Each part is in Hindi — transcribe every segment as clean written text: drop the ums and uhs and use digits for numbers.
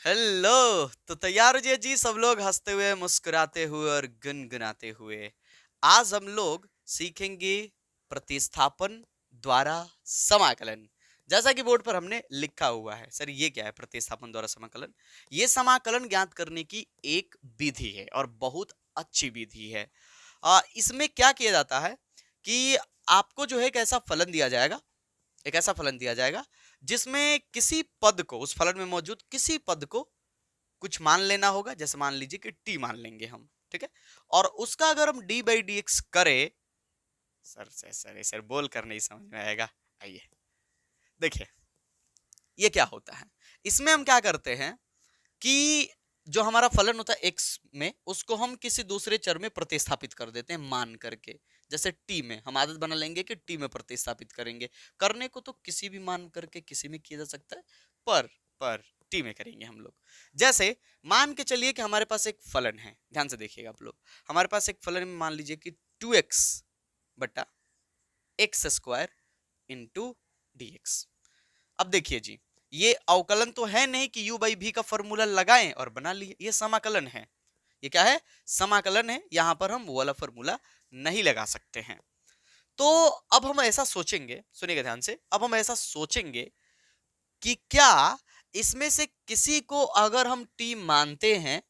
हेलो। तो तैयार हो जी सब लोग हंसते हुए मुस्कुराते हुए और गुनगुनाते हुए। आज हम लोग सीखेंगे प्रतिस्थापन द्वारा समाकलन। जैसा कि बोर्ड पर हमने लिखा हुआ है। सर ये क्या है प्रतिस्थापन द्वारा समाकलन? ये समाकलन ज्ञात करने की एक विधि है और बहुत अच्छी विधि है। इसमें क्या किया जाता है कि आपको जो है एक ऐसा फलन दिया जाएगा, एक ऐसा फलन दिया जाएगा जिसमें किसी पद को, उस फलन में मौजूद किसी पद को कुछ मान लेना होगा। जैसे मान लीजिए कि टी मान लेंगे हम, ठीक है। और उसका अगर हम डी बाई डी एक्स करें, सर बोल कर नहीं समझ में आएगा। आइए देखिए ये क्या होता है। इसमें हम क्या करते हैं कि जो हमारा फलन होता है एक्स में, उसको हम किसी दूसरे चर में प्रतिस्थापित कर देते हैं मान करके। जैसे टी में हम आदत बना लेंगे कि टी में प्रतिस्थापित करेंगे। करने को तो किसी भी मान करके किसी में किया जा सकता है, पर टी में करेंगे हम लोग। जैसे मान के चलिए कि हमारे पास एक फलन है, ध्यान से देखिएगा आप लोग। हमारे पास एक फलन में मान लीजिए कि 2x बटा x square into D x. अब देखिए जी, ये अवकलन तो है नहीं कि u बाई भी का फॉर्मूला लगाएं और बना लिए। ये समाकलन है। ये क्या है? समाकलन है। यहां पर हम वो वाला फॉर्मूला नहीं लगा सकते हैं। तो अब हम ऐसा सोचेंगे, सुनिएगा ध्यान से। अब हम ऐसा सोचेंगे कि क्या इसमें से किसी को अगर हम t मानते हैं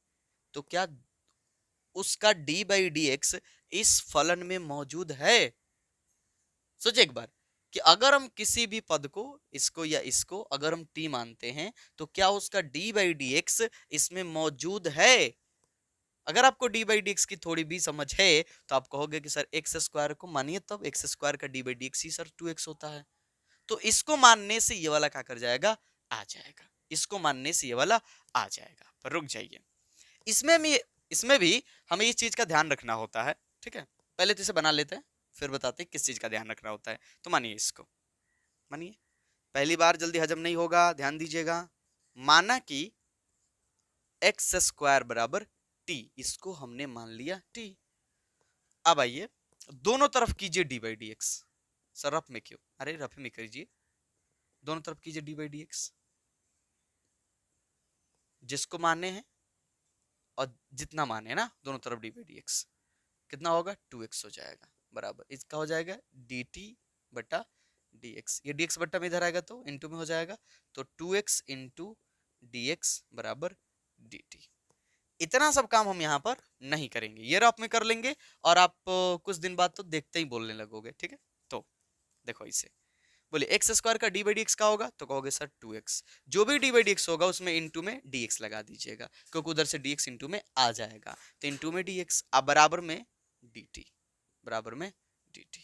तो क्या उसका d बाई डी एक्स इस फलन में मौजूद है? सोचे एक बार कि अगर हम किसी भी पद को, इसको या इसको अगर हम t मानते हैं तो क्या उसका d बाई डी एक्स इसमें मौजूद है? अगर आपको d बाई डी एक्स की थोड़ी भी समझ है तो आप कहोगे कि सर एक्स स्क्वायर को मानिए, तब एक्स स्क्वायर का d by D x he sir 2x होता है। तो इसको मानने से ये वाला क्या कर जाएगा? आ जाएगा। इसको मानने से ये वाला आ जाएगा। पर रुक जाइए, इसमें भी हमें इस चीज का ध्यान रखना होता है, ठीक है। पहले तो इसे बना लेते हैं, फिर बताते हैं किस चीज का ध्यान रखना होता है। तो मानिए इसको, मानिए पहली बार जल्दी हजम नहीं होगा, ध्यान दीजिएगा। माना कि एक्स स्क्वायर बराबर टी, इसको हमने मान लिया टी। अब आइए दोनों तरफ कीजिए D by D x. Sir rough में क्यों? अरे रफ में कीजिए, दोनों तरफ कीजिए डी बाई डी एक्स। जिसको माने हैं और जितना माने ना, दोनों तरफ डी बाई डी एक्स। कितना होगा? 2x हो जाएगा, बराबर इसका हो जाएगा dt बटा dx। ये dx बट्टा में इधर आएगा तो इंटू में हो जाएगा, तो 2x इंटू डी एक्स बराबर dt। इतना सब काम हम यहाँ पर नहीं करेंगे, ये रफ में कर लेंगे और आप कुछ दिन बाद तो देखते ही बोलने लगोगे, ठीक है। तो देखो इसे बोले एक्स स्क्वायर का डी बाई डी एक्स का होगा तो कहोगे सर 2x। जो भी डी बाई डी एक्स होगा उसमें इंटू में dx लगा दीजिएगा, क्योंकि उधर से dx इंटू में आ जाएगा। तो इंटू में dx, अब बराबर में dt, बराबर में dt।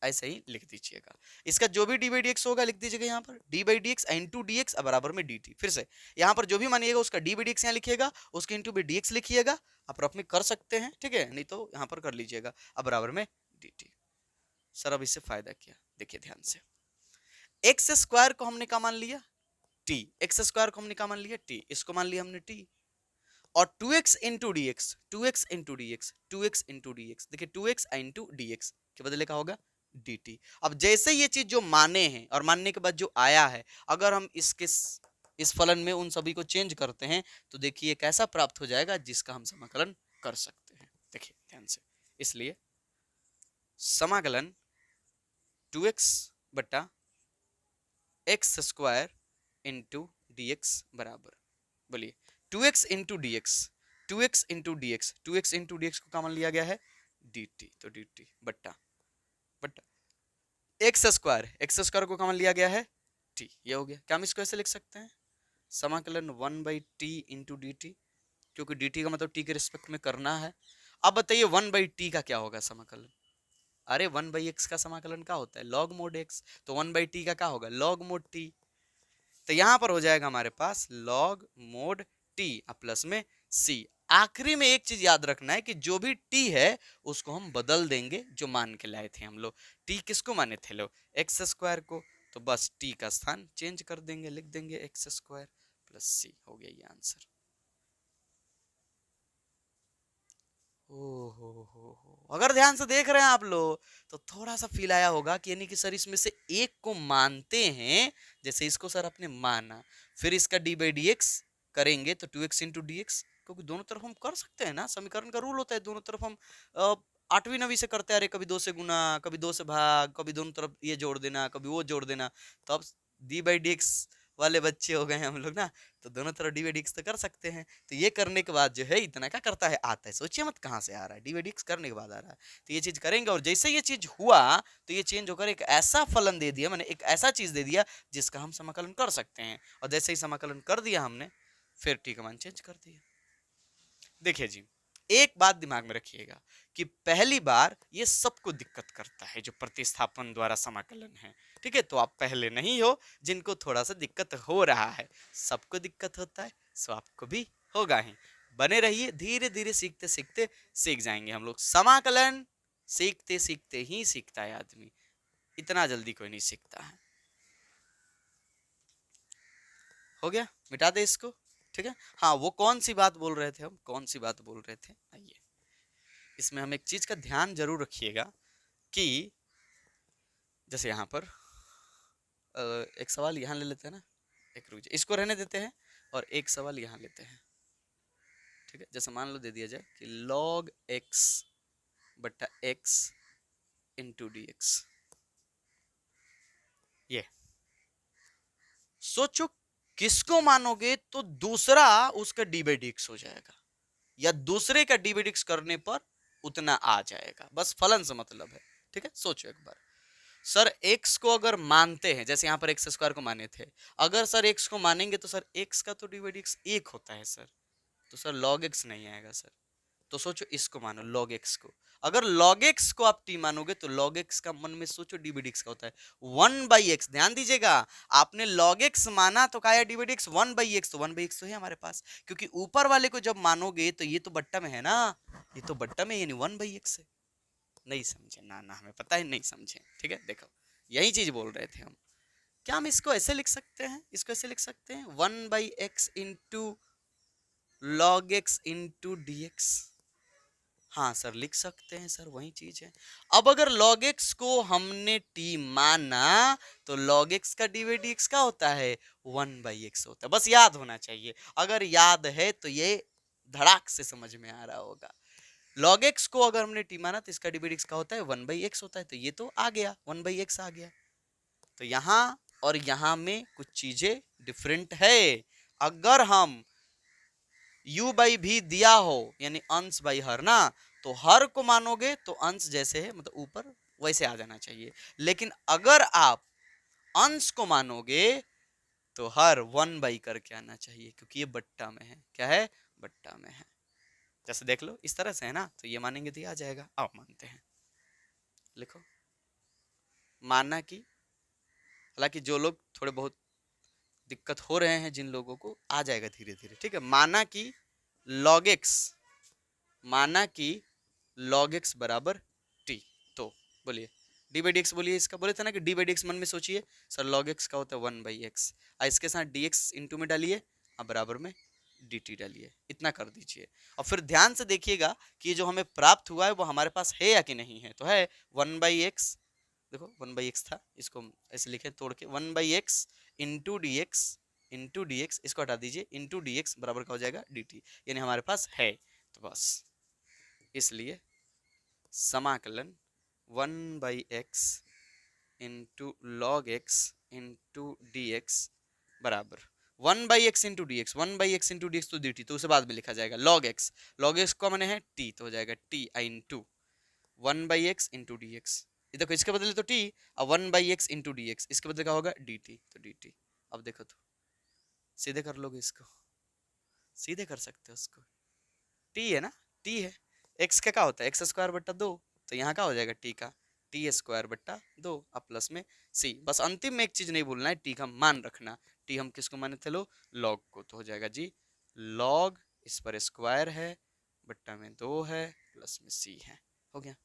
ऐसे ही लिख दीजिएगा। इसका जो भी डी बाई डी एक्स होगा लिख दीजिएगा यहाँ पर D by D x into D x बराबर में dt। फिर से यहाँ पर जो भी मानिएगा उसका डी बाई डी एक्स यहाँ लिखिएगा, उसके इंटू में dx लिखिएगा। आप रफ में कर सकते हैं, ठीक है, नहीं तो यहाँ पर कर लीजिएगा। अब बराबर में dt। सर अब इससे फायदा क्या? देखिए ध्यान से, एक्स स्क्वायर को हमने क्या मान लिया? टी। एक्स स्क्वायर को हमने क्या मान लिया? टी। इसको मान लिया हमने टी। और 2x into D x, 2x into D x, 2x into D x. देखिए 2x इंटू डी एक्स के बदले क्या होगा? dt। अब जैसे ये चीज जो माने हैं और मानने के बाद जो आया है, अगर हम इसके इस फलन में उन सभी को चेंज करते हैं तो देखिए कैसा प्राप्त हो जाएगा, जिसका हम समाकलन कर सकते हैं। देखिए ध्यान से, इसलिए समाकलन 2x बटा x square into D x बराबर, बोलिए 2x into D x, 2x into D x, 2x into D x को कॉमन लिया गया है dt, तो dt बट्टा बट्टा एक्स स्क्वायर को कॉमन लिया गया है t। ये हो गया। क्या हम इसको ऐसे लिख सकते हैं? समाकलन 1 by T into D T, क्योंकि dt का मतलब t के रिस्पेक्ट में करना है। अब बताइए 1 बाई टी का क्या होगा समाकलन? अरे 1 बाई एक्स का समाकलन क्या होता है? Log mode x. तो 1 बाई टी का क्या होगा? Log mode T. तो यहां पर हो जाएगा हमारे पास लॉग मोड टी प्लस में सी। आखिरी में एक चीज याद रखना है कि जो भी टी है उसको हम बदल देंगे, जो मान के लाए थे हम लोग। टी किसको माने थे लोग? एक्स स्क्वायर को। तो बस टी का स्थान चेंज कर देंगे, लिख देंगे एक्स स्क्वायर प्लस सी। हो गया ये आंसर। हो, अगर ध्यान से देख रहे हैं आप लोग तो थोड़ा सा फील आया होगा कि यानी कि सर इसमें से एक को मानते हैं, जैसे इसको सर आपने माना, फिर इसका डी बाई डी एक्स करेंगे तो 2x इंटू डी एक्स, क्योंकि दोनों तरफ हम कर सकते हैं ना, समीकरण का रूल होता है, दोनों तरफ हम 8वीं 9वीं से करते आ रहे, कभी 2 से गुना, कभी 2 से भाग, कभी दोनों तरफ ये जोड़ देना, कभी वो जोड़ देना। तो अब डी बाई डी एक्स वाले बच्चे हो गए हैं हम लोग ना, तो दोनों तरफ डी बाई डी एक्स तो कर सकते हैं। तो ये करने के बाद जो है इतना क्या करता है, आता है, सोचिए मत कहाँ से आ रहा है, डी बाई डी एक्स करने के बाद आ रहा है। तो ये चीज करेंगे, और जैसे ये चीज हुआ तो ये चेंज होकर एक ऐसा फलन दे दिया, मैंने एक ऐसा चीज दे दिया जिसका हम समाकलन कर सकते हैं। और जैसे ही समाकलन कर दिया हमने, फिर टी का मान चेंज कर दिया। देखिए जी, एक बात दिमाग में रखिएगा कि पहली बार ये सबको दिक्कत करता है जो प्रतिस्थापन द्वारा समाकलन है, ठीक है। तो आप पहले नहीं हो जिनको थोड़ा सा दिक्कत हो रहा है, सबको दिक्कत होता है, सो आपको भी होगा ही। बने रहिए, धीरे धीरे सीखते सीखते सीख जाएंगे हम लोग। समाकलन सीखते सीखते ही सीखता है आदमी, इतना जल्दी कोई नहीं सीखता है। हो गया, मिटा दे इसको, ठीक है। हाँ, वो कौन सी बात बोल रहे थे हम, कौन सी बात बोल रहे थे, आइए इसमें हम एक चीज का ध्यान जरूर रखिएगा कि जैसे यहाँ पर एक सवाल यहाँ ले लेते हैं ना, एक रुक जाए, इसको रहने देते हैं और एक सवाल यहाँ लेते हैं, ठीक है। जैसे मान लो दे दिया जाए कि log x बटा x इंटू डी एक्स, ये सोचो किसको मानोगे तो दूसरा उसका डी बाई डी एक्स हो जाएगा, या दूसरे का डी बाई डी एक्स करने पर उतना आ जाएगा, बस फलन से मतलब है, ठीक है। सोचो एक बार, सर x को अगर मानते हैं, जैसे यहाँ पर एक्स स्क्वायर को माने थे, अगर सर x को मानेंगे तो सर x का तो डी बाई डी एक्स 1 होता है सर, तो सर log x नहीं आएगा सर। तो सोचो इसको मानो log x को, अगर log x को आप t मानोगे तो log x का मन में सोचो डी बाई डी एक्स का होता है 1/x। ध्यान दीजिएगा, आपने log x माना तो क्या है D by D x 1/x, तो 1/x तो है हमारे पास, क्योंकि ऊपर वाले को जब मानोगे तो ये तो बट्टा में है ना, ये तो बट्टा में, यानी 1/x है। नहीं समझे ना, ना हमें पता है नहीं समझे, ठीक है। देखो यही चीज बोल रहे थे हम, क्या हम इसको ऐसे लिख सकते हैं, इसको ऐसे लिख सकते हैं 1/x into log x into D x. हाँ सर लिख सकते हैं सर, वही चीज है। अब अगर log x को हमने t माना तो log x का डी बाई डी एक्स क्या होता है, 1/x होता है, बस याद होना चाहिए। अगर याद है तो ये धड़ाक से समझ में आ रहा होगा। log x को अगर हमने t माना तो इसका डी बाई डी एक्स का होता है 1/x होता है, तो ये तो आ गया 1/x आ गया। तो यहाँ और यहाँ में कुछ चीजें डिफरेंट है। अगर हम u बाई भी दिया हो, यानी अंश बाई हर ना, तो हर को मानोगे तो अंश जैसे है मतलब ऊपर वैसे आ जाना चाहिए, लेकिन अगर आप अंश को मानोगे तो हर 1/, करके आना चाहिए, क्योंकि ये बट्टा में है। क्या है, बट्टा में है। जैसे देख लो इस तरह से है ना, तो ये मानेंगे तो ये आ जाएगा। आओ मानते हैं, लिखो माना कि, हालांकि जो लोग थोड़े बहुत दिक्कत हो रहे हैं जिन लोगों को आ जाएगा धीरे धीरे, ठीक है। माना कि log x, माना कि log x बराबर t, तो बोलिए डी बाई डी एक्स, बोलिए इसका, बोले थे ना कि डी बाई डी एक्स मन में सोचिए सर, log x का होता है 1/x, इसके साथ dx इंटू में डालिए, अब बराबर में dt डालिए, इतना कर दीजिए। और फिर ध्यान से देखिएगा कि जो हमें प्राप्त हुआ है वो हमारे पास है या कि नहीं है, तो है 1/x, देखो 1/x था, इसको ऐसे लिखे तोड़ के 1/x इंटू डी एक्स, इसको हटा दीजिए, इंटू डी एक्स बराबर का हो जाएगा dt, यानी हमारे पास है। तो बस इसलिए समाकलन 1/x into log x into D x बराबर 1/x into D x, 1/x into D x तो dt, तो उसे बाद में लिखा जाएगा log x को मैंने है t, तो हो जाएगा t into 1/x into D x, देखो इसके बदले तो t, अब 1/x इंटू डी एक्स, इसके बदले क्या होगा dt, तो dt। अब देखो तो सीधे कर लोगे इसको, सीधे कर सकते हो उसको, t है ना, t है, x का क्या होता है एक्स स्क्वायर बट्टा 2, तो यहाँ का हो जाएगा t का टी स्क्वायर बट्टा 2, अब प्लस में c। बस अंतिम में एक चीज नहीं भूलना है, t का मान रखना, t हम किसको माने थे, लो log को, तो हो जाएगा जी log, इस पर स्क्वायर है बट्टा में 2 है प्लस में c है। हो गया,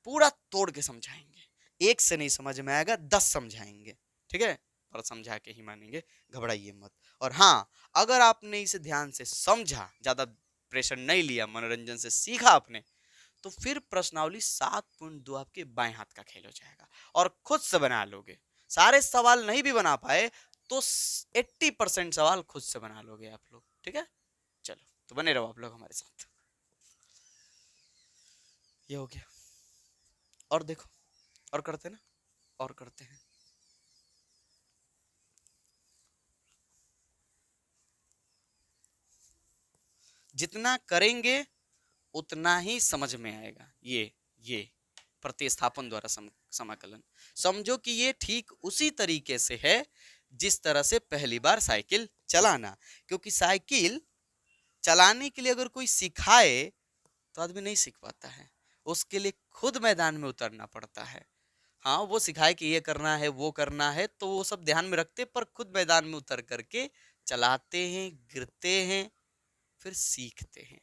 पूरा तोड़ के समझाएंगे, एक से नहीं समझ में आएगा 10 समझाएंगे, ठीक है, पर समझा के ही मानेंगे, घबराइए मत। और हाँ, अगर आपने इसे ध्यान से समझा, ज्यादा प्रेशर नहीं लिया, मनोरंजन से सीखा आपने, तो फिर प्रश्नावली 7.2 आपके बाएं हाथ का खेल हो जाएगा और खुद से बना लोगे। सारे सवाल नहीं भी बना पाए तो 80% सवाल खुद से बना लोगे आप लोग, ठीक है। चलो तो बने रहो आप लोग हमारे साथ। ये हो गया, और देखो, और करते ना, और करते हैं। जितना करेंगे उतना ही समझ में आएगा। ये प्रतिस्थापन द्वारा समाकलन, समझो कि ये ठीक उसी तरीके से है जिस तरह से पहली बार साइकिल चलाना। क्योंकि साइकिल चलाने के लिए अगर कोई सिखाए तो आदमी नहीं सीख पाता है, उसके लिए खुद मैदान में उतरना पड़ता है। हाँ, वो सिखाए कि ये करना है वो करना है तो वो सब ध्यान में रखते, पर खुद मैदान में उतर करके चलाते हैं, गिरते हैं, फिर सीखते हैं।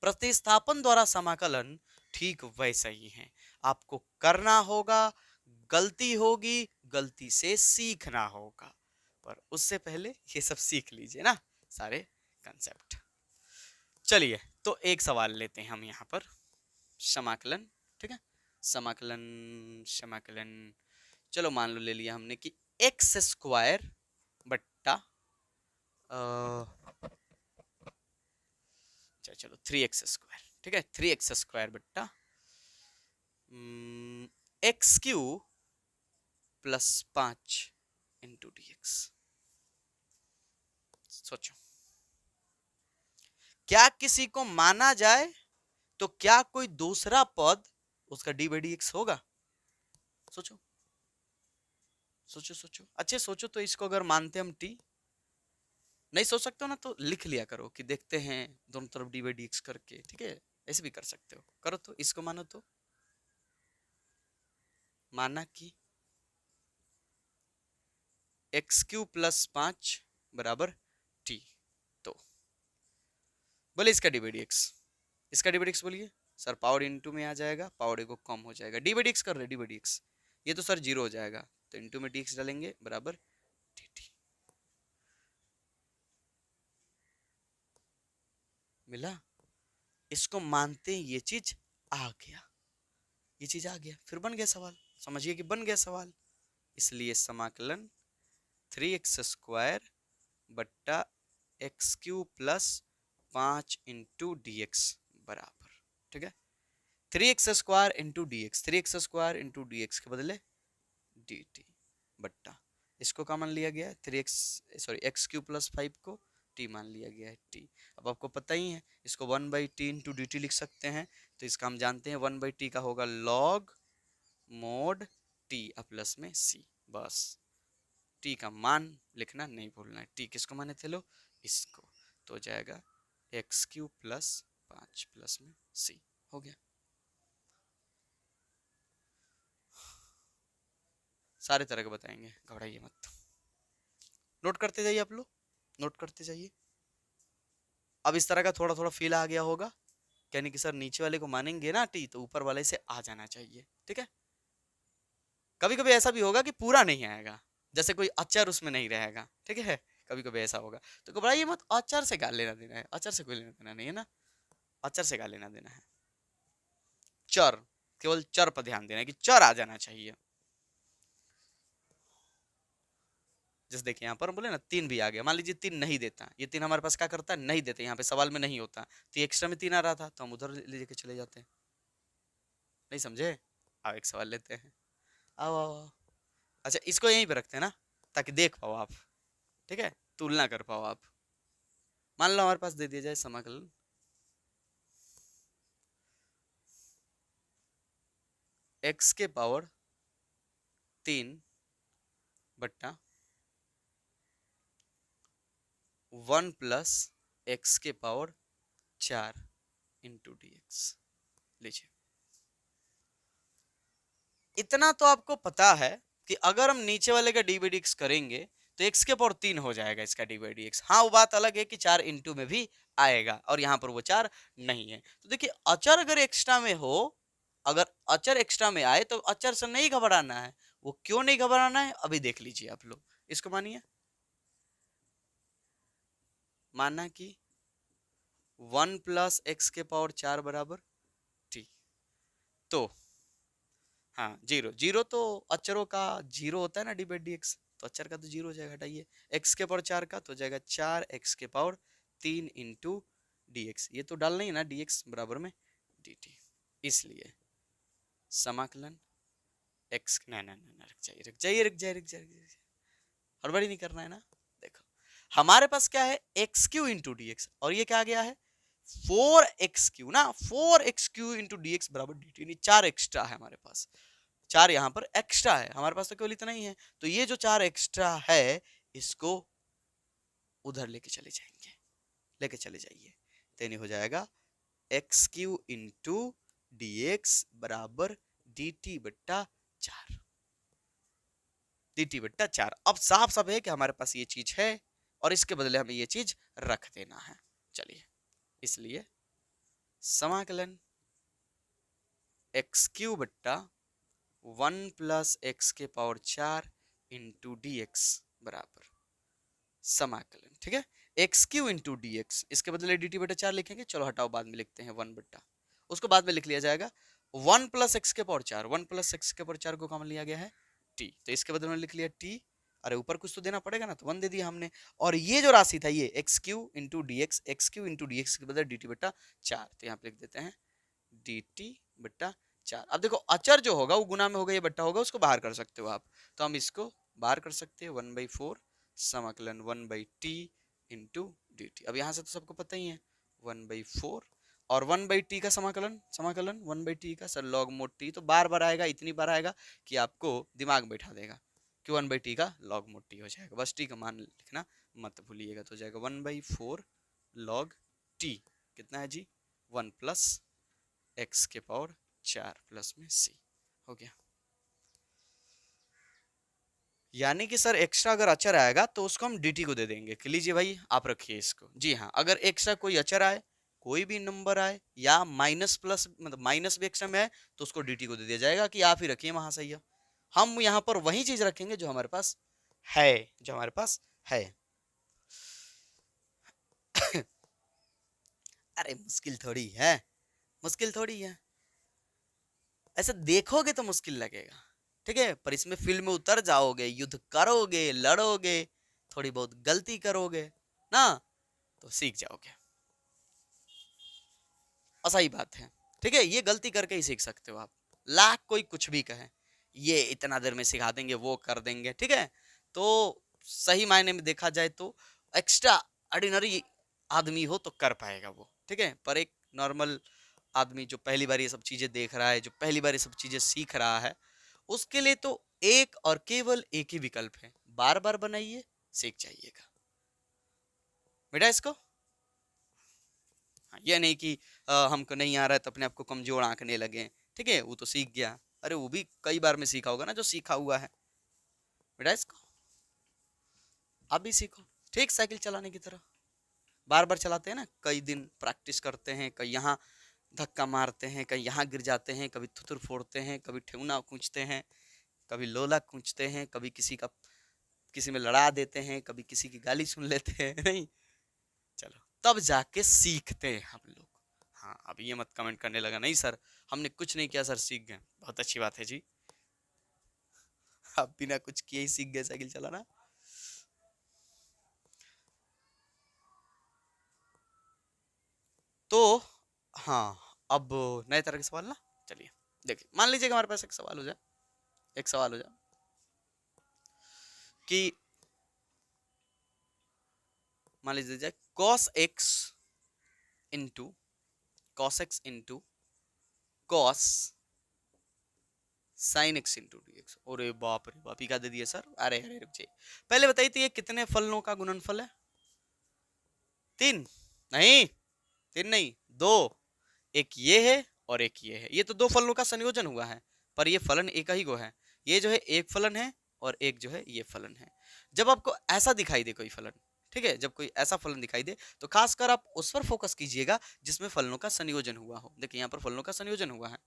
प्रतिस्थापन द्वारा समाकलन ठीक वैसा ही है। आपको करना होगा, गलती होगी, गलती से सीखना होगा, पर उससे पहले ये सब सीख लीजिए ना, सारे कंसेप्ट। चलिए तो एक सवाल लेते हैं हम यहाँ पर, समाकलन, ठीक है। समाकलन समाकलन, चलो मान लो ले लिया हमने कि एक्स स्क्वायर बट्टा चलो 3x स्क्वायर, ठीक है। 3x स्क्वायर बट्टा x Q plus 5 into D x. सोचो, क्या किसी को माना जाए तो क्या कोई दूसरा पद उसका डी बाई डी एक्स होगा? सोचो सोचो सोचो, अच्छे सोचो। तो इसको अगर मानते हम टी, नहीं सोच सकते हो ना तो लिख लिया करो कि देखते हैं दोनों तरफ डी बाई डी एक्स करके, ठीक है। ऐसे भी कर सकते हो, करो तो इसको मानो तो, माना कि एक्स क्यू प्लस 5 बराबर टी, तो बोले इसका डी बाई डी एक्स, इसका डी बाई डी एक्स बोलिए सर। पावर इनटू में आ जाएगा, पावर ए को कम हो जाएगा, डी बाई डी एक्स कर रहे, डी बाई डी एक्स, ये तो सर जीरो हो जाएगा, तो इनटू में डी एक्स डालेंगे बराबर टी टी। मिला? इसको मानते ये चीज आ गया, ये चीज आ गया, फिर बन गया सवाल। समझिए कि बन गया सवाल। इसलिए समाकलन 3x स्क्वायर बट्टा x Q plus 5 into D x बराबर, ठीक है, 3x square into D x, 3x square into D x के बदले डी टी बट्टा इसको क्या मान लिया गया है, 3x sorry x Q plus 5 को टी मान लिया गया है टी। अब आपको पता ही है इसको 1/t इंटू डी टी लिख सकते हैं, तो इसका हम जानते हैं 1/t का होगा लॉग मोड टी प्लस में सी। बस टी का मान लिखना नहीं भूलना है। टी किसको माने थे लोग? इसको। तो हो जाएगा एक्स क्यू प्लस 5 प्लस में सी, हो गया। सारे तरह के बताएंगे, घबराइए मत, नोट करते जाइए आप लोग, नोट करते जाइए। अब इस तरह का थोड़ा थोड़ा फील आ गया होगा, यानी कि सर नीचे वाले को मानेंगे ना टी तो ऊपर वाले से आ जाना चाहिए, ठीक है। कभी कभी ऐसा भी होगा कि पूरा नहीं आएगा, जैसे कोई अक्षर उसमें नहीं रहेगा, ठीक है। कभी कभी ऐसा होगा, तो घबराइए मत, अक्षर से क्या लेना देना है, अक्षर से कोई लेना देना नहीं है ना, अक्षर से क्या लेना देना है। चर, केवल चर पर ध्यान देना है कि चर आ जाना चाहिए। जैसे देखिए यहाँ पर बोले ना 3 भी आ गया, मान लीजिए 3 नहीं देता, ये 3 हमारे पास क्या करता है, नहीं देते, यहाँ पे सवाल में नहीं होता, तो ये एक्स्ट्रा में 3 आ रहा था तो हम उधर लेके चले जाते हैं। नहीं समझे? आओ एक सवाल लेते हैं, आओ आओ आओ। अच्छा इसको यहीं पे रखते हैं ना, ताकि देख पाओ आप, ठीक है, तुलना कर पाओ आप। मान लो हमारे पास दे दिया जाए समाकलन x के पावर 3 बट्टा 1 प्लस एक्स के पावर 4 इंटू डी एक्स। लीजिए, इतना तो आपको पता है कि अगर हम नीचे वाले का डी बाई डी एक्स करेंगे तो x के पावर 3 हो जाएगा इसका डी बाई डी एक्स। हाँ वो बात अलग है कि 4 इंटू में भी आएगा और यहाँ पर वो 4 नहीं है। तो देखिए अचर अगर एक्स्ट्रा में हो, अगर अचर एक्स्ट्रा में आए तो अचर से नहीं घबराना है। वो क्यों नहीं घबराना है अभी देख लीजिए आप लोग। इसको मानिए, माना कि 1 प्लस एक्स के पावर 4 बराबर टी, तो हाँ जीरो, जीरो तो अचरों का जीरो होता है ना डी बाई डी एक्स, तो अचर का तो 0 हो जाएगा, हटाइए। x के पावर 4 का तो हो जाएगा 4x के पावर 3 इंटू dx। ये तो डालना ही ना, dx बराबर में dt। इसलिए समाकलन x, ना ना ना, रुक जाइए रुक जाइए रुक जाइए रुक जाइए, हड़बड़ी नहीं करना है ना। देखो हमारे पास क्या है, x Q into D x, और ये क्या आ गया है 4x3 ना, 4x3 इंटू डी एक्स बराबर डी टी, 4 एक्स्ट्रा है हमारे पास, 4 यहाँ पर एक्स्ट्रा है, हमारे पास तो केवल इतना ही है। तो ये जो 4 एक्स्ट्रा है इसको उधर लेके चले जाएंगे, लेके चले जाइए, तो नहीं हो जाएगा x3 इंटू डी एक्स बराबर डी टी बट्टा 4, dt बट्टा 4। अब साफ साफ है कि हमारे पास ये चीज है और इसके बदले हमें ये चीज रख देना है। चलिए, इसलिए समाकलन एक्स क्यू बट्टा 1 प्लस एक्स के पावर 4 इंटू डी एक्स बराबर समाकलन, ठीक है, x Q into D x, इसके बदले डी टी बट्टा 4 लिखेंगे, चलो हटाओ बाद में लिखते हैं 1 बट्टा, उसको बाद में लिख लिया जाएगा 1 प्लस एक्स के पावर 4, 1 प्लस एक्स के पावर 4 को कॉमन लिया गया है t, तो इसके बदले में लिख लिया t, अरे ऊपर कुछ तो देना पड़ेगा ना, तो 1 दे दिया हमने, और ये जो राशि था ये x Q into D x, x Q into D x के बदले डी टी बट्टा 4, तो यहाँ पे लिख देते हैं डी टी बट्टा 4। अब देखो अचर जो होगा वो गुना में होगा, ये बट्टा होगा, उसको बाहर कर सकते हो आप, तो हम इसको बाहर कर सकते हैं 1/4 समाकलन 1/t इंटू डी टी। अब यहाँ से तो सबको पता ही है 1/4 और 1/t का समाकलन, समाकलन 1/t का सर लॉग मोड t, तो बार बार आएगा, इतनी बार आएगा कि आपको दिमाग बैठा देगा कि 1/t का लॉग मोड t हो जाएगा, बस t का मान लिखना मत भूलिएगा, तो हो जाएगा 1/4 लॉग t, कितना है जी 1 प्लस x के पावर 4 प्लस में c, हो गया। यानी कि सर एक्स्ट्रा अगर अचर आएगा तो उसको हम dt को दे देंगे कि लीजिए भाई आप रखिए इसको, जी हाँ, अगर एक्स्ट्रा कोई अचर आए, कोई भी नंबर आए या माइनस प्लस मतलब माइनस भी एक्स्ट्रा में आए तो उसको dt को दे दिया जाएगा कि आप ही रखिए महाशय। हम यहाँ पर वही चीज रखेंगे जो हमारे पास है, जो हमारे पास है। अरे मुश्किल थोड़ी है, मुश्किल थोड़ी है, ऐसे देखोगे तो मुश्किल लगेगा, ठीक है, पर इसमें फील्ड में उतर जाओगे, युद्ध करोगे, लड़ोगे, थोड़ी बहुत गलती करोगे ना, तो सीख जाओगे, ऐसा ही बात है, ठीक है, ये गलती करके ही सीख सकते हो आप, लाख कोई कुछ भी कहे, ये इतना देर में सिखा देंगे, वो कर देंगे, ठीक है, तो सही मायने में देखा जाए तो एक्स्ट्रा ऑर्डिनरी आदमी हो तो कर पाएगा वो, ठीक है, पर एक नॉर्मल आदमी जो पहली बार ये सब चीजें देख रहा है, जो पहली बार ये सब चीजें सीख रहा है, उसके लिए तो एक और केवल एक ही विकल्प है, बार बार बनाइए, सीख जाइएगा बेटा इसको। हाँ, ये नहीं कि हमको नहीं आ रहा है तो अपने आप को कमजोर आंकने लगे, ठीक है, वो तो सीख गया, अरे वो भी कई बार में सीखा होगा ना जो सीखा हुआ है, बेटा इसको आप भी सीखो, ठीक, साइकिल चलाने की तरह बार बार चलाते हैं ना, कई दिन प्रैक्टिस करते हैं, कई यहाँ धक्का मारते हैं, कहीं यहाँ गिर जाते हैं, कभी थुथुर फोड़ते हैं, कभी ठेहुना कूचते हैं, कभी लोला कूचते हैं, कभी किसी में लड़ा देते हैं, कभी किसी की गाली सुन लेते हैं, नहीं, चलो तब जाके सीखते हैं हम लोग। हाँ, अब ये मत कमेंट करने लगा नहीं सर हमने कुछ नहीं किया सर सीख गए, बहुत अच्छी बात है जी, आप बिना कुछ किए ही सीख गए साइकिल चलाना। तो हाँ, अब नए तरह के सवाल ना, चलिए देखिए, मान लीजिए कि हमारे पास एक सवाल हो जाए, एक सवाल हो जाए कि मान लीजिए जाए cos x into cos sin x into D x, अरे बाप रे बाप, क्या दे दिया सर, अरे अरे रुक जाइए, पहले बताइए तो ये कितने फलनों का गुणनफल है, 3 नहीं, 3 नहीं 2, एक ये है और एक ये है, ये तो 2 फलनों का संयोजन हुआ है, पर ये फलन एक ही को है, ये जो है एक फलन है और एक जो है ये फलन है। जब आपको ऐसा दिखाई दे कोई फलन, ठीक है, जब कोई ऐसा फलन दिखाई दे तो खासकर आप उस पर फोकस कीजिएगा जिसमें फलनों का संयोजन हुआ हो। देखिए यहाँ पर फलनों का संयोजन हुआ है,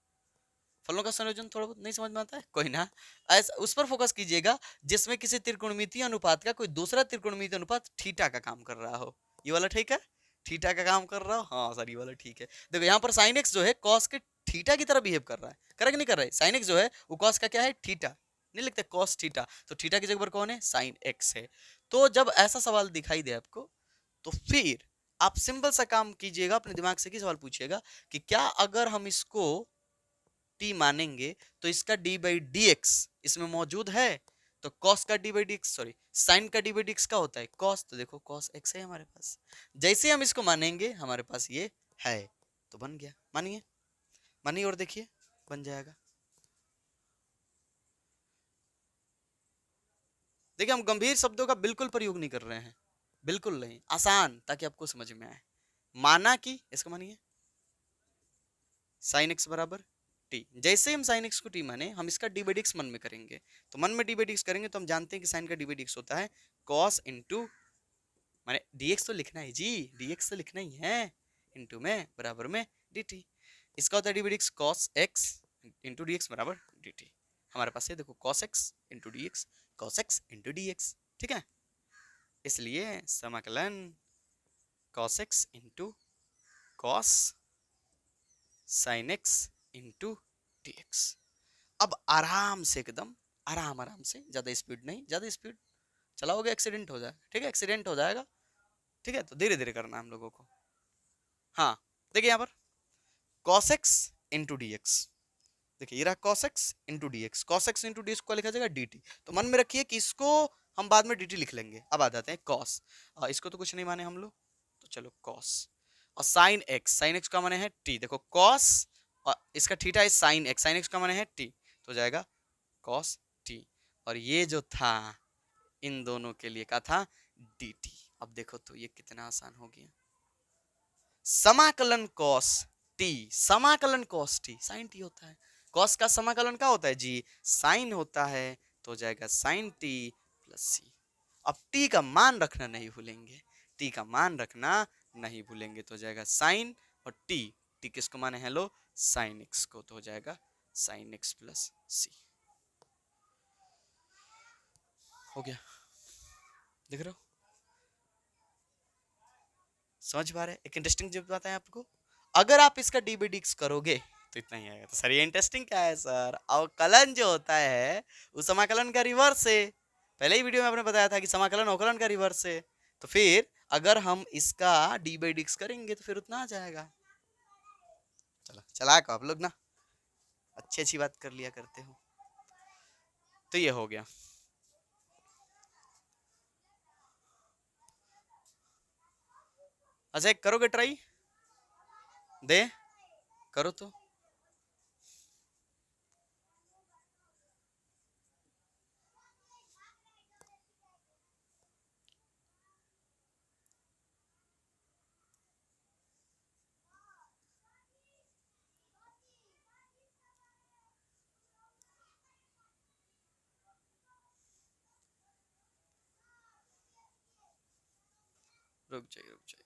फलनों का संयोजन थोड़ा बहुत नहीं समझ में आता है, कोई ना, ऐसा उस पर फोकस कीजिएगा जिसमें किसी त्रिकोणमितीय अनुपात का कोई दूसरा त्रिकोणमितीय अनुपात थीटा का काम कर रहा हो, ये वाला ठीक है, थीटा का काम कर रहा हो, हाँ सर ये वाला ठीक है। देखो यहाँ पर sin x जो है cos के थीटा की तरह बिहेव कर रहा है, करेक्ट नहीं कर रहा है, sin x जो है वो cos का क्या है थीटा, नहीं लिखते कॉस थीटा, तो थीटा की जगह पर कौन है, साइन एक्स है। तो जब ऐसा सवाल दिखाई दे आपको, तो फिर आप सिंपल सा काम कीजिएगा, अपने दिमाग से की सवाल पूछिएगा कि क्या अगर हम इसको t मानेंगे तो इसका d बाई डी एक्स इसमें मौजूद है। तो cos का d by D x, sorry sine का d बाई डी एक्स का होता है cos, तो देखो cos x है हमारे पास। जैसे हम इसको मानेंगे हमारे पास ये है, तो बन गया। मानिए, मानिए और देखिए बन जाएगा। देखिए हम गंभीर शब्दों का बिल्कुल प्रयोग नहीं कर रहे हैं, बिल्कुल नहीं, आसान, ताकि आपको समझ में आए। माना कि इसको मानिए साइन एक्स बराबर टी। जैसे हम साइन एक्स को टी माने, हम इसका डी बाई डी एक्स मन में करेंगे, तो मन में डी बाई डी एक्स करेंगे तो हम जानते हैं कि साइन का डी बाई डी एक्स होता है कॉस इंटू, माने डी एक्स तो लिखना है जी, डी एक्स तो लिखना ही है, इंटू में बराबर में डी टी। इसका होता है D by D x cos x into D x बराबर डी टी। हमारे पास है देखो cos x into D x, cos x into D x, ठीक है। इसलिए समाकलन cos x into cos sine x into D x. अब आराम से, एकदम आराम आराम से, ज्यादा स्पीड नहीं, ज्यादा स्पीड चलाओगे एक्सीडेंट हो जाएगा, ठीक है, एक्सीडेंट हो जाएगा, ठीक है, तो धीरे धीरे करना हम लोगों को। हाँ देखिए यहाँ पर cos x into D x, देखिए ये रहा cos x into D x, cos x into D x को लिखा जाएगा dt। तो मन में रखिए कि इसको हम बाद में dt लिख लेंगे। अब आ जाते हैं cos, इसको तो कुछ नहीं माने हम लोग, तो चलो cos, और sin x, sin x का माने है t, देखो cos और इसका थीटा है sin x, sin x का माने है t, तो हो जाएगा cos t। और ये जो था इन दोनों के लिए का था dt। अब देखो तो ये कितना आसान हो गया। समाकलन cos t, समाकलन cos t, sin t होता है, cos का समाकलन क्या होता है जी, sin होता है, तो हो जाएगा sin t प्लस c। अब t का मान रखना नहीं भूलेंगे, t का मान रखना नहीं भूलेंगे, तो हो जाएगा sin और t किसको माने हैं लो, sin x को, तो हो जाएगा sin x प्लस c। हो गया, देख रहे हो, समझ पा रहे हैं। एक इंटरेस्टिंग चीज बताएं आपको, अगर आप इसका डी बाई डी एक्स करोगे तो इतना ही आएगा। तो सर ये इंटरेस्टिंग क्या है सर, अवकलन जो होता है उस समाकलन का रिवर्स है। पहले ही वीडियो में आपने बताया था कि समाकलन अवकलन का रिवर्स है। तो फिर अगर हम इसका डी बाई डी एक्स करेंगे तो फिर उतना आ जाएगा। चलो चलाक हो आप लोग ना, अच्छी अच्छी बात कर लिया करते हो। तो ये हो गया। अच्छा एक करोगे ट्राई, दे करो तो। रुक जाइए रुक जाइए,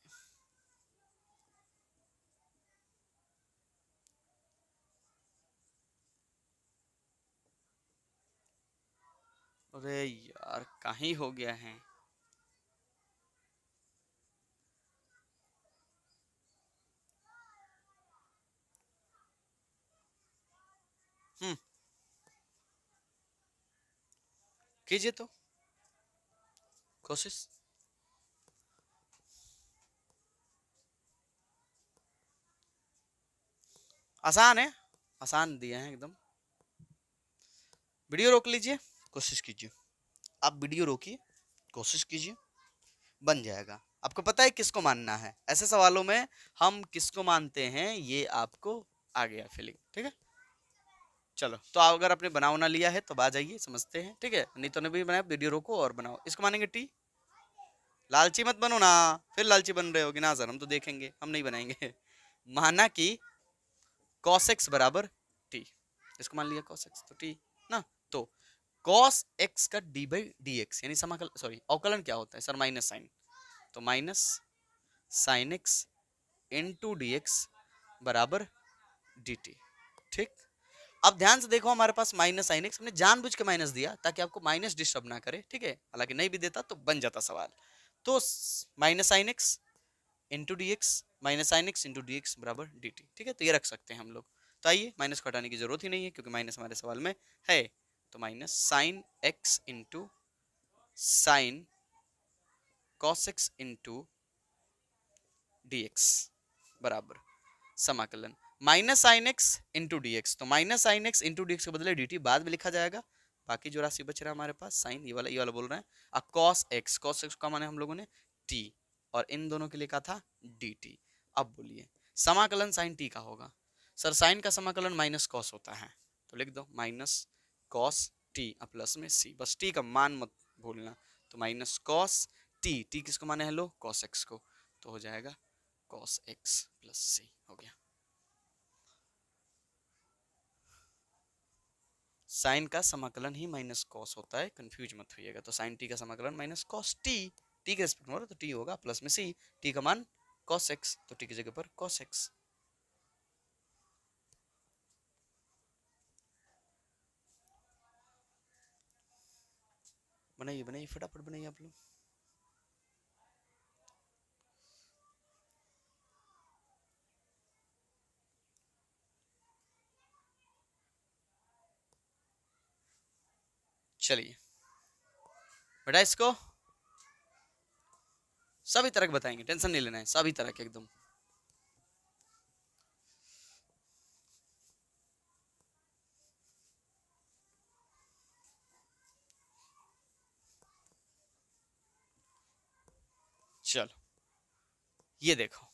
अरे यार कहीं हो गया है। कीजिए तो कोशिश। आसान है, आसान दिए हैं एकदम। वीडियो रोक लीजिए, कोशिश कीजिए, आप वीडियो रोकिए, कोशिश कीजिए, बन जाएगा। आपको पता है किसको मानना है, ऐसे सवालों में हम किसको मानते हैं ये आपको आ गया फीलिंग, ठीक है। चलो तो अगर आपने बनाओ ना लिया है तो आ जाइए, समझते हैं, ठीक है। नहीं तो नहीं बनाया, वीडियो रोको और बनाओ। इसको मानेंगे टी, लालची मत बनो ना, फिर लालची बन रहे होगे ना सर, हम तो देखेंगे, हम नहीं बनाएंगे। माना कि cos x बराबर t, इसको मान लिया cos x तो t ना, तो cos x का d बाई डी एक्स यानी समाकल, सॉरी अवकलन क्या होता है सर, माइनस साइन, तो minus sine x into D x बराबर डी टी, ठीक। अब ध्यान से देखो, हमारे पास माइनस साइन एक्स, हमने जानबूझ के माइनस दिया ताकि आपको माइनस डिस्टर्ब ना करे, ठीक है, हालांकि नहीं भी देता तो बन जाता सवाल। तो minus sine x into D x, minus sine x into D x बराबर डी टी, ठीक है। तो ये रख सकते हैं हम लोग। तो आइए, माइनस को हटाने की जरूरत ही नहीं है क्योंकि माइनस हमारे सवाल में है। तो minus sine x into sine cos x into D x बराबर समाकलन minus sine x into D x. तो minus sine x into D x के बदले डी टी बाद में लिखा जाएगा। बाकी जो राशि बच रहा है हमारे पास साइन, ये वाला बोल रहे हैं कॉस एक्स का माने हम लोगों ने टी, और इन दोनों के लिए कहा था डी टी। अब बोलिए समाकलन साइन टी का होगा। सर साइन का समाकलन माइनस कॉस होता है, तो लिख दो माइनस कॉस टी और प्लस में सी, बस टी का मान मत भूलना। तो माइनस कॉस टी, टी किसको माने है लो, कॉस एक्स को, तो हो जाएगा कॉस एक्स प्लस सी हो गया। साइन का समाकलन ही माइनस कॉस होता है, कंफ्यूज मत होइएगा। तो साइन टी का समाकलन माइनस कॉस टी, टी के रेस्पेक्ट में तो टी होगा प्लस में सी, टी का मान कॉस एक्स, तो टी की जगह पर कॉस एक्स। बनाइए बनाइए फटाफट बनाइए आप लोग। चलिए बेटा इसको सभी तरह के बताएंगे, टेंशन नहीं लेना है, सभी तरह के एकदम। चलो ये देखो,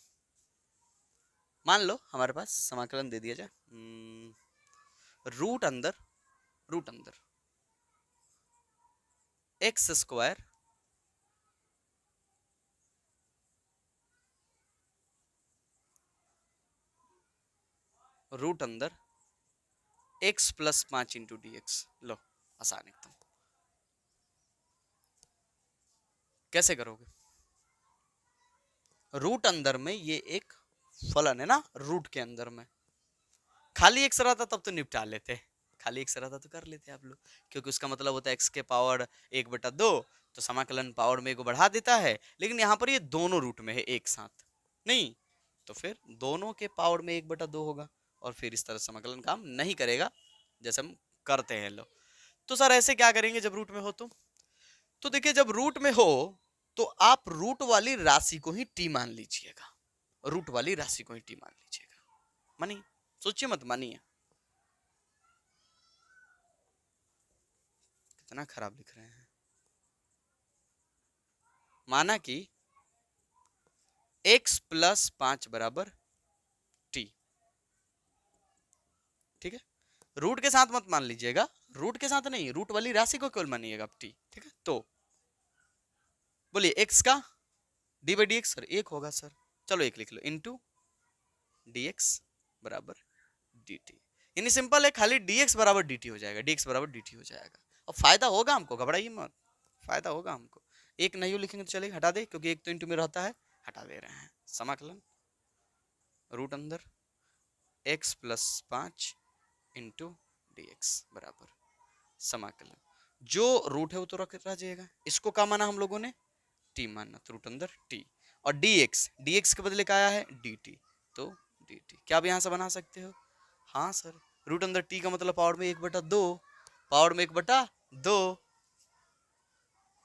मान लो हमारे पास समाकलन दे दिया जाए, रूट अंदर एक्स स्क्वायर रूट अंदर x plus 5 into D x. लो आसान एकदम। कैसे करोगे, रूट अंदर में ये एक फलन है ना, रूट के अंदर में खाली एक्स रहता तब तो निपटा लेते, खाली एक्स रहता तो कर लेते आप लोग, क्योंकि उसका मतलब होता है एक्स के पावर 1/2, तो समाकलन पावर में को बढ़ा देता है। लेकिन यहाँ पर ये दोनों रूट में है एक साथ, नहीं तो फिर दोनों के पावर में 1/2 होगा, और फिर इस तरह समाकलन काम नहीं करेगा जैसे हम करते हैं लोग। तो सर ऐसे क्या करेंगे जब रूट में हो तो देखिए जब रूट में हो तो आप रूट वाली राशि को ही टी मान लीजिएगा, रूट वाली राशि को ही टी मान लीजिएगा। मानिए, सोचिए मत मानिए, कितना खराब लिख रहे हैं। माना कि x प्लस 5 बराबर टी, ठीक है, रूट के साथ मत मान लीजिएगा, रूट के साथ नहीं, रूट वाली राशि को केवल मानिएगा आप टी, ठीक है। तो बोलिए x का d by D x, sir एक होगा सर, चलो एक लिख लो, इंटू डी एक्स बराबर डी टी, यानी सिंपल है, खाली dx बराबर dt हो जाएगा, dx बराबर dt हो जाएगा। अब फायदा होगा हमको, घबराइए मत, फायदा होगा हमको। एक नहीं लिखेंगे तो चलेगा, हटा दे, क्योंकि एक तो इंटू में रहता है, हटा दे रहे हैं। समाकलन रूट अंदर x plus 5 into D x बराबर समाकलन, जो रूट है वो तो रह जाएगा, इसको क्या माना हम लोगों ने, टी माना, तो रूट अंदर टी, और dx के बदले क्या आया है dt, तो dt क्या आप यहाँ से बना सकते हो, हाँ सर, रूट अंदर टी का मतलब पावर में 1/2, पावर में 1/2,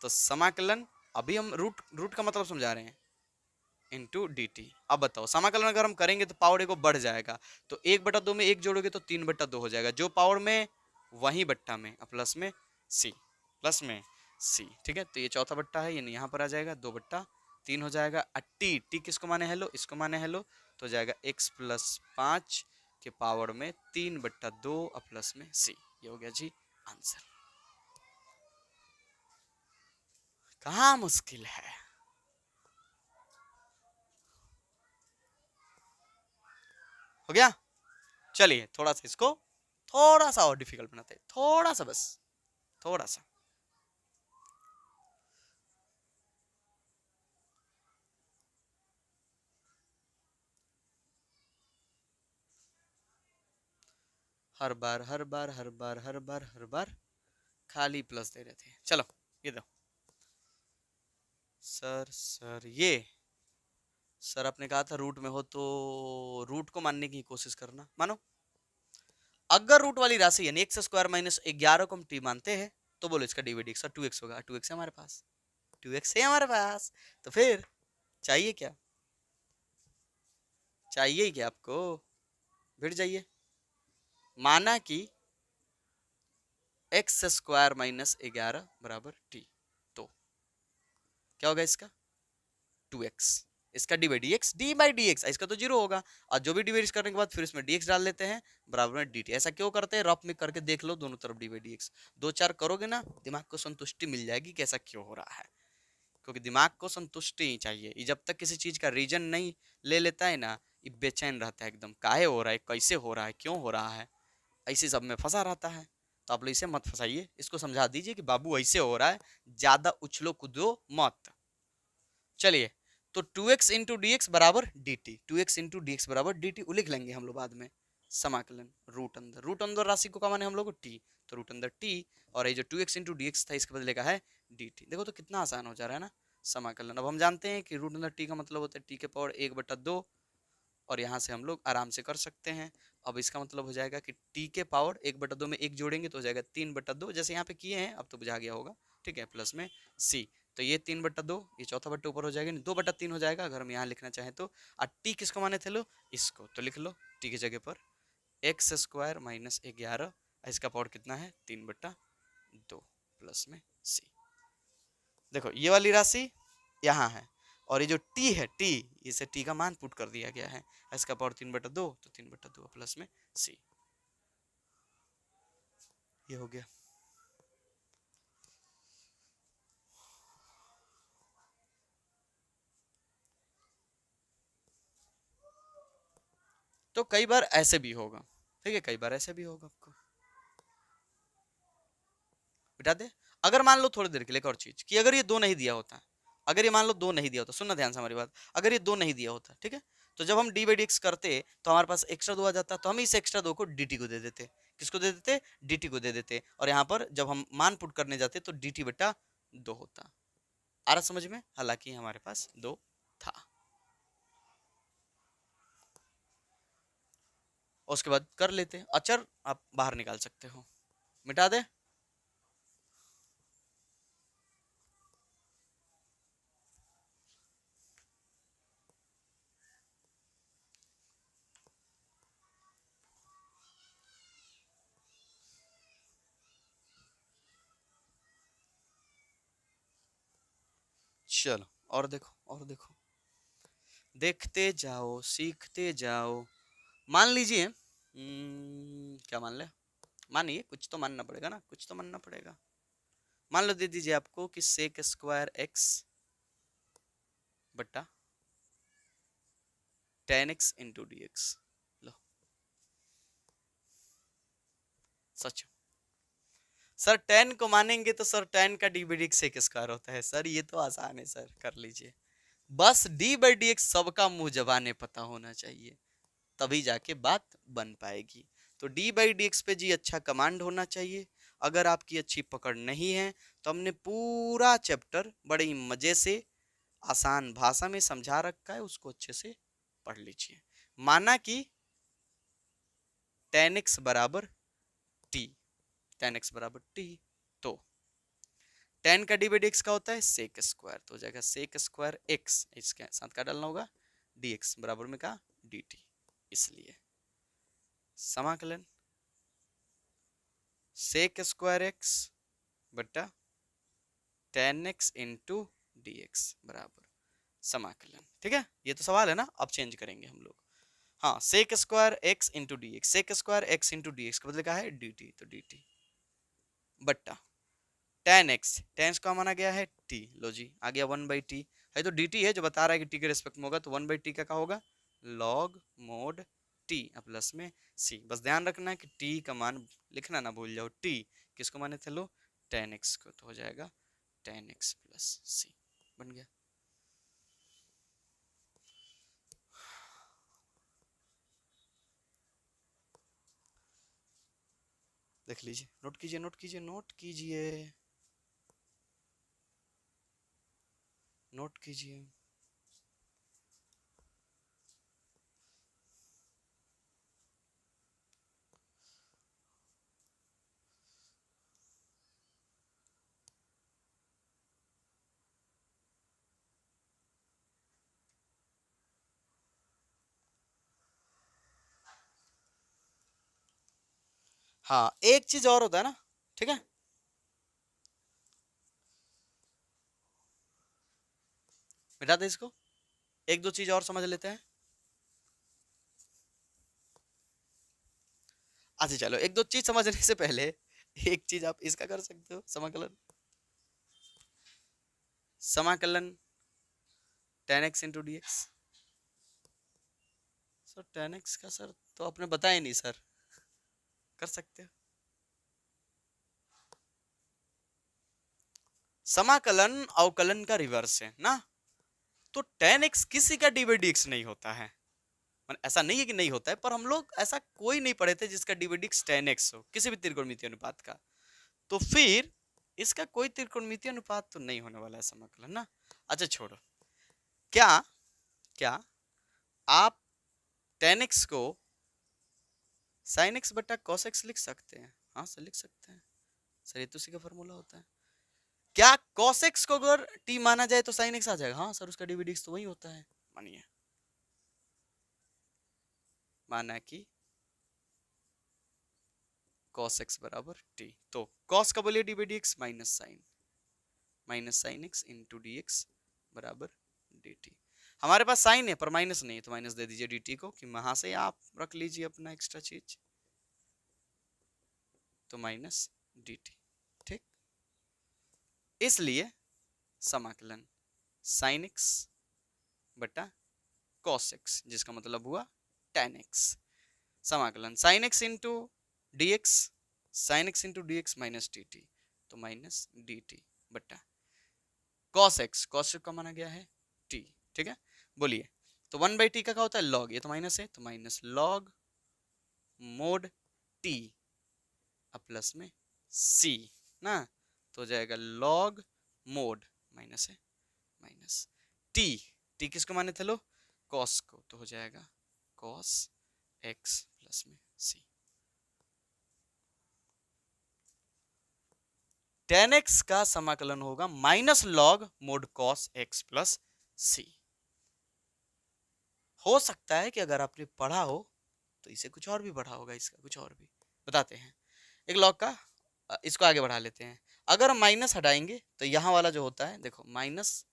तो समाकलन, अभी हम रूट रूट का मतलब समझा रहे हैं, इंटू डी टी। अब बताओ समाकलन अगर हम करेंगे तो पावर को बढ़ जाएगा, तो 1/2 में एक जोड़ोगे तो 3/2 हो जाएगा, जो पावर में वही बट्टा में, प्लस में सी, प्लस में सी, ठीक है। तो ये चौथा बट्टा है, यानी यहाँ पर आ जाएगा 2/3 हो जाएगा। टी, टी किसको माने हेलो, इसको माने हेलो, तो हो जाएगा x प्लस 5 के पावर में 3/2 और प्लस में सी, ये हो गया जी आंसर। कहाँ मुश्किल है, हो गया। चलिए थोड़ा सा इसको थोड़ा सा और डिफिकल्ट बनाते हैं, थोड़ा सा, बस थोड़ा सा। हर बार हर बार हर बार हर बार हर बार खाली प्लस दे रहे थे। चलो ये दो सर ये सर आपने कहा था रूट में हो तो रूट को मानने की कोशिश करना, मानो अगर रूट वाली राशि यानी एक्स स्क्वायर माइनस 11 को हम टी मानते हैं तो बोलो इसका डी एक्स और 2x होगा, 2x है हमारे पास, 2x है हमारे पास। तो फिर चाहिए क्या, चाहिए क्या आपको, भिड़ जाइए। माना कि एक्स स्क्वायर माइनस 11 बराबर टी, तो क्या होगा इसका 2x, इसका डी बाई डी एक्स, इसका तो जीरो होगा, और जो भी डिवाइड करने के बाद फिर इसमें dx डाल लेते हैं बराबर में dt। ऐसा क्यों करते हैं, रफ में करके देख लो दोनों तरफ डी बाई डी एक्स, दो चार करोगे ना दिमाग को संतुष्टि मिल जाएगी कि ऐसा क्यों हो रहा है, क्योंकि दिमाग को संतुष्टि ही चाहिए। ये जब तक किसी चीज का रीजन नहीं ले लेता है ना, ये बेचैन रहता है एकदम, काहे हो रहा है, कैसे हो रहा है, क्यों हो रहा है, ऐसे सब में फंसा रहता है। तो आप लोग इसे मत फंसाइए, इसको समझा दीजिए कि बाबू ऐसे हो रहा है, ज्यादा उछलो कूदो मत। चलिए, तो 2x इंटू डी एक्स बराबर D T, 2x into D x बराबर डी टी लिख लेंगे हम लोग बाद में। समाकलन रूट अंदर राशि को क्या माने हम लोग टी, तो रूट अंदर टी, और ये जो 2x इंटू डी एक्स था इसके बदले का है डी टी। देखो तो कितना आसान हो जा रहा है ना समाकलन। अब हम जानते हैं कि रूट अंदर टी का मतलब होता है टी के पावर 1/2, और यहाँ से हम लोग आराम से कर सकते हैं। अब इसका मतलब हो जाएगा कि टी के पावर 1/2 में एक जोड़ेंगे तो हो जाएगा 3/2, जैसे यहाँ पे किए हैं अब तो बुझा गया होगा, ठीक है, प्लस में सी, तो ये 3/2, ये चौथा बट्टा ऊपर हो जाएगा, 2/3 हो जाएगा अगर हम यहाँ लिखना चाहें तो। और टी किसको माने थे लो, इसको, तो लिख लो टी की जगह पर एक्स स्क्वायर माइनस 11, इसका पावर कितना है 3/2 प्लस में सी। देखो ये वाली राशि यहाँ है, और ये जो t है t, इसे t का मान पुट कर दिया गया है, इसका पावर 3/2, तो 3/2 प्लस में c, ये हो गया। तो कई बार ऐसे भी होगा, ठीक है, कई बार ऐसे भी होगा, आपको बिठा दे। अगर मान लो थोड़ी देर के लिए एक और चीज कि अगर ये दो नहीं दिया होता, अगर ये मान लो दो नहीं दिया होता, सुनना ध्यान से हमारी बात, अगर ये दो नहीं दिया होता, ठीक है, तो जब हम डी बाई डी एक्स करते तो हमारे पास एक्स्ट्रा दो आ जाता, तो हम इस एक्स्ट्रा दो को डी टी को दे देते, किसको दे देते, डी टी को दे देते, और यहाँ पर जब हम मान पुट करने जाते तो डी टी बटा दो होता। आ रहा समझ में, हालांकि हमारे पास दो था। उसके बाद कर लेते, अचर आप बाहर निकाल सकते हो, मिटा दे। चलो और देखो और देखो, देखते जाओ सीखते जाओ। मान लीजिए क्या मान ले, मानिए कुछ तो मानना पड़ेगा ना, कुछ तो मानना पड़ेगा। मान लो दे दीजिए आपको कि सेक स्क्वायर एक्स बट्टा ten x into D x, लो सच सर, टेन को मानेंगे तो सर टेन का d by D x sec square होता है सर, ये तो आसान है सर, कर लीजिए। बस डी बाई डी एक्स सबका मुंह जबाने पता होना चाहिए, तभी जाके बात बन पाएगी। तो डी बाई डी एक्स पे जी अच्छा कमांड होना चाहिए। अगर आपकी अच्छी पकड़ नहीं है तो हमने पूरा चैप्टर बड़े ही मजे से आसान भाषा में समझा रखा है, उसको अच्छे से पढ़ लीजिए। माना कि टेन एक्स बराबर टी, टेन एक्स बराबर टी, तो टेन का डी बाई डी एक्स का होता है सेक स्क्वायर, तो हो जाएगा सेक स्क्वायर एक्स, इसके साथ क्या डालना होगा डी एक्स बराबर में का डी टी, इसलिए समाकलन सेक स्क्वायर एक्स बट्टा ten x into D x बराबर समाकलन। ठीक है, ये तो सवाल है ना, अब चेंज करेंगे हम लोग। हाँ, sec square X into D x, sec square X into D X का बदले क्या है डी टी, तो डी टी बट्टा टेन एक्स, टेन का माना गया है टी, लो जी आ गया वन बाई टी, है तो डी टी है जो बता रहा है कि टी के रिस्पेक्ट में होगा, तो वन बाई टी का होगा लॉग मोड टी प्लस में सी। बस ध्यान रखना है कि टी का मान लिखना ना भूल जाओ, टी किसको माने थे लो टेन एक्स को, तो हो जाएगा टेन एक्स प्लस सी, बन गया। देख लीजिए, नोट कीजिए नोट कीजिए नोट कीजिए नोट कीजिए। हाँ, एक चीज और होता है ना, ठीक है, मिटा दे इसको, एक दो चीज और समझ लेते हैं। अच्छा चलो, एक दो चीज समझने से पहले एक चीज आप इसका कर सकते हो, समाकलन, समाकलन tan x into D x. Sir tan x का सर तो आपने बताया नहीं सर, कर सकते हो। समाकलन अवकलन का रिवर्स है ना, तो tan x किसी का डी बाई डी एक्स नहीं होता है, मतलब ऐसा नहीं है कि नहीं होता है, पर हम लोग ऐसा कोई नहीं पढ़े थे जिसका D by D x tan x हो किसी भी त्रिकोणमितीय अनुपात का, तो फिर इसका कोई त्रिकोणमितीय अनुपात तो नहीं होने वाला है समाकलन ना। अच्छा छोड़ो, क्या क्या आप tan x को sin x बटा cos x लिख सकते हैं? हाँ सर लिख सकते हैं सर, ये तो उसी का फॉर्मूला होता है। क्या cos x को अगर t माना जाए तो sin x आ जाएगा? हाँ सर, उसका डिविडेंड तो वही होता है। मानिए, माना कि cos x बराबर t, तो cos का बोलिए dx minus sine x into D x बराबर dt। हमारे पास साइन है पर माइनस नहीं है, तो माइनस दे दीजिए dt को, कि वहां से आप रख लीजिए अपना एक्स्ट्रा चीज, तो माइनस dt। ठीक, इसलिए समाकलन sin x बटा cos x, जिसका मतलब हुआ tan x, समाकलन sin x into D x, sign x into D x minus D T, तो माइनस डी टी बटा cos x, cos x का माना गया है t। ठीक है, बोलिए, तो वन बाई टी का क्या होता है? log, ये तो माइनस है, तो माइनस log मोड t अब प्लस में c ना, तो हो जाएगा log मोड माइनस है माइनस t, t किसको माने थे लो? cos को, तो हो जाएगा cos x प्लस में c। tan x का समाकलन होगा minus log mode cos x plus c। हो सकता है कि अगर आपने पढ़ा हो तो इसे कुछ और भी पढ़ा होगा, इसका कुछ और भी बताते हैं। एक log का इसको आगे बढ़ा लेते हैं। अगर हम माइनस हटाएंगे तो यहाँ वाला जो होता है, देखो माइनस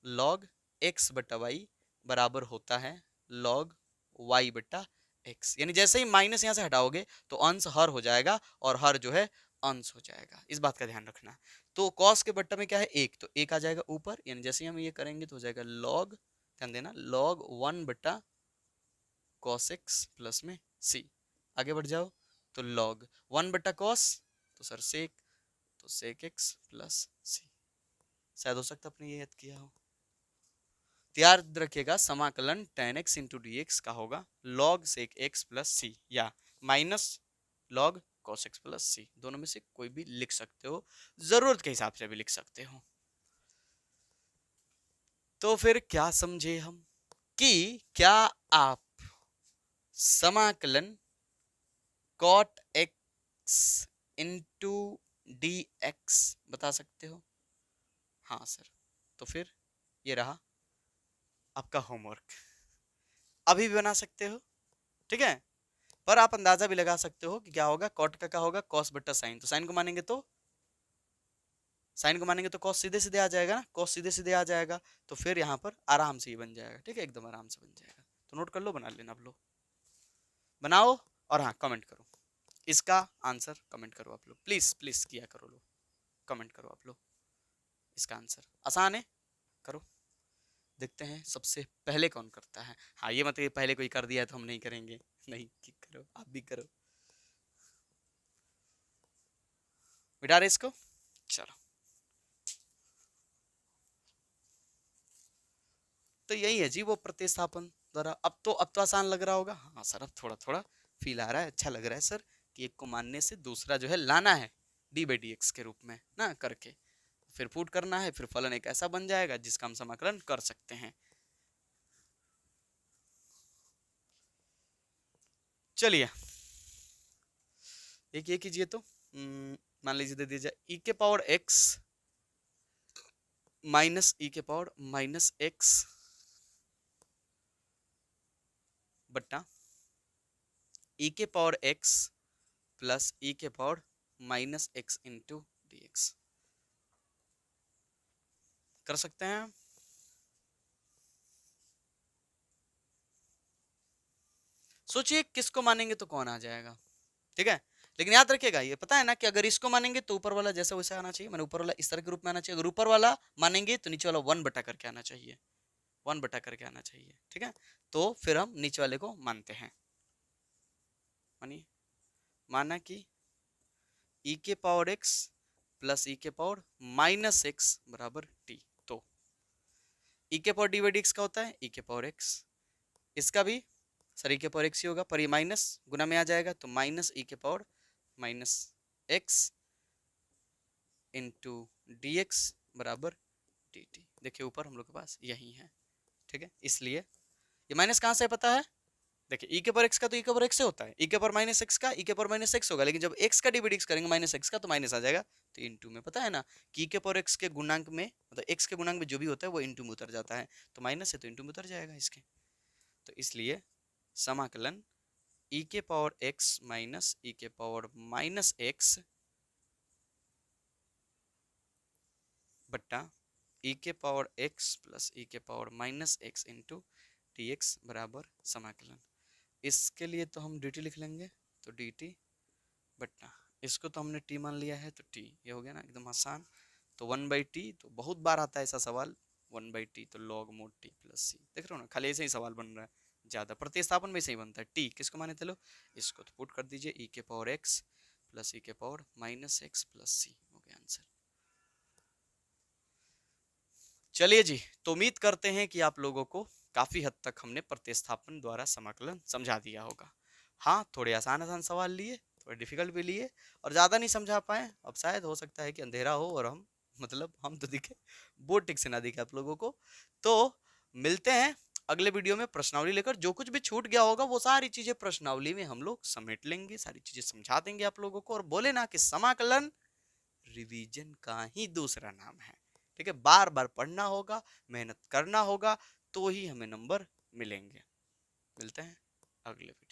log x बटा वाई बराबर होता है log y बटा x, यानी जैसे ही माइनस यहाँ से हटाओगे तो अंश हर हो जाएगा और हर जो है अंश हो जाएगा, इस बात का ध्यान रखना। तो cos के बट्टा में क्या है? एक, तो एक आ जाएगा ऊपर, यानी जैसे ही हम ये करेंगे तो हो जाएगा log, ध्यान देना, log 1 बटा cos x प्लस में c। आगे बढ़ जाओ तो log 1 बटा cos, तो सर sec, तो sec x प्लस c। शायद हो सकता अपने ये याद किया हो। याद रखिएगा समाकलन tan x into D X का होगा log sec x plus c या minus log cos x plus c, दोनों में से कोई भी लिख सकते हो, जरूरत के हिसाब से भी लिख सकते हो। तो फिर क्या समझे हम कि क्या आप समाकलन cot x into D x बता सकते हो? हाँ सर, तो फिर ये रहा आपका होमवर्क, अभी भी बना सकते हो, ठीक है। पर आप अंदाजा भी लगा सकते हो कि क्या होगा, कॉट का क्या होगा? कॉस बट्टा साइन, तो साइन को मानेंगे तो कॉस सीधे सीधे आ जाएगा ना, कॉस सीधे सीधे आ जाएगा, तो फिर यहाँ पर आराम से ही बन जाएगा, ठीक है, एकदम आराम से बन जाएगा। तो नोट कर लो, बना लेना आप लोग, बनाओ, और हाँ कमेंट करो, इसका आंसर कमेंट करो आप लोग, प्लीज प्लीज किया करो लोग, कमेंट करो आप लोग, इसका आंसर आसान है, करो, देखते हैं सबसे पहले कौन करता है। हाँ ये मतलब पहले कोई कर दिया है तो हम नहीं करेंगे, नहीं, करो आप भी करो, मिटा रहे इसको, चलो। तो यही है जी वो प्रतिस्थापन द्वारा। अब तो आसान लग रहा होगा, हाँ सर अब थोड़ा थोड़ा फील आ रहा है, अच्छा लग रहा है सर, कि एक को मानने से दूसरा जो है लाना है डी बाई डी एक्स के रूप में ना करके, फिर पुट करना है, फिर फलन एक ऐसा बन जाएगा जिसका हम समाकलन कर सकते हैं। चलिए एक ये कीजिए तो, मान लीजिए दे दिया जाए ई के पावर एक्स माइनस ई के पावर माइनस एक्स बट्टा ई के पावर एक्स प्लस ई के power minus x into D x. कर सकते हैं। सोचिए किसको मानेंगे तो कौन आ जाएगा, ठीक है। लेकिन याद रखिएगा, ये पता है ना कि अगर इसको मानेंगे तो ऊपर वाला जैसा वैसा आना चाहिए, मैंने ऊपर वाला इस तरह के रूप में आना चाहिए। अगर ऊपर वाला मानेंगे तो नीचे वाला 1 बटा करके आना चाहिए, 1 बटा करके आना चाहिए, ठीक है। तो फिर हम नीचे वाले को मानते हैं। मानिए, माना कि e के पावर x प्लस e के पावर माइनस एक्स बराबर t। तो e के power D by D X का होता है e के पावर x, इसका भी सर e के पावर x ही होगा, पर ये माइनस गुना में आ जाएगा तो माइनस e के power minus x into D x बराबर डी टी। देखिए ऊपर हम लोग के पास यही है, ठीक है। इसलिए ये माइनस कहाँ से पता है, देखिए e के पावर x का तो e के पावर x से होता है, e के पावर माइनस x का e के पावर माइनस x होगा, लेकिन जब x का डिवाइड x करेंगे माइनस x का तो माइनस आ जाएगा। तो इंटू में पता है ना कि e के पावर x के गुणांक में, मतलब x के गुणांक में जो भी होता है वो इंटू में उतर जाता है, तो माइनस है तो इंटू में उतर जाएगा इसके। तो इसलिए समाकलन e के पावर x माइनस e के पावर माइनस x बट्टा e के पावर x प्लस e के power minus x into D x बराबर समाकलन। इसके लिए तो हम dt लिख लेंगे, तो dt बट्टा इसको तो हमने t मान लिया है तो t, ये हो गया ना एकदम आसान। तो 1/t, तो बहुत बार आता है ऐसा सवाल 1/t, तो log mod t plus c। देख रहे हो ना, खाली ऐसे ही सवाल बन रहा है, ज्यादा प्रतिस्थापन में ऐसे ही बनता है। t किसको माने थे लो, इसको तो पुट कर दीजिए e के पावर x प्लस e के power minus x plus c, हो गया आंसर। चलिए जी, तो उम्मीद करते हैं कि आप लोगों को काफी हद तक हमने प्रतिस्थापन द्वारा समाकलन समझा दिया होगा। हाँ, थोड़े आसान आसान सवाल लिए, थोड़े डिफिकल्ट भी लिए, और ज्यादा नहीं समझा पाए। अब शायद हो सकता है कि अंधेरा हो और हम तो दिखे, बोर्ड ठीक से ना दिखे आप लोगों को। तो मिलते हैं अगले वीडियो में प्रश्नावली लेकर। जो कुछ भी छूट गया होगा वो सारी चीजें प्रश्नावली में हम लोग समेट लेंगे, सारी चीजें समझा देंगे आप लोगों को। और बोले ना कि समाकलन रिवीजन का ही दूसरा नाम है, ठीक है। बार बार पढ़ना होगा, मेहनत करना होगा, तो ही हमें नंबर मिलेंगे। मिलते हैं अगले वीडियो।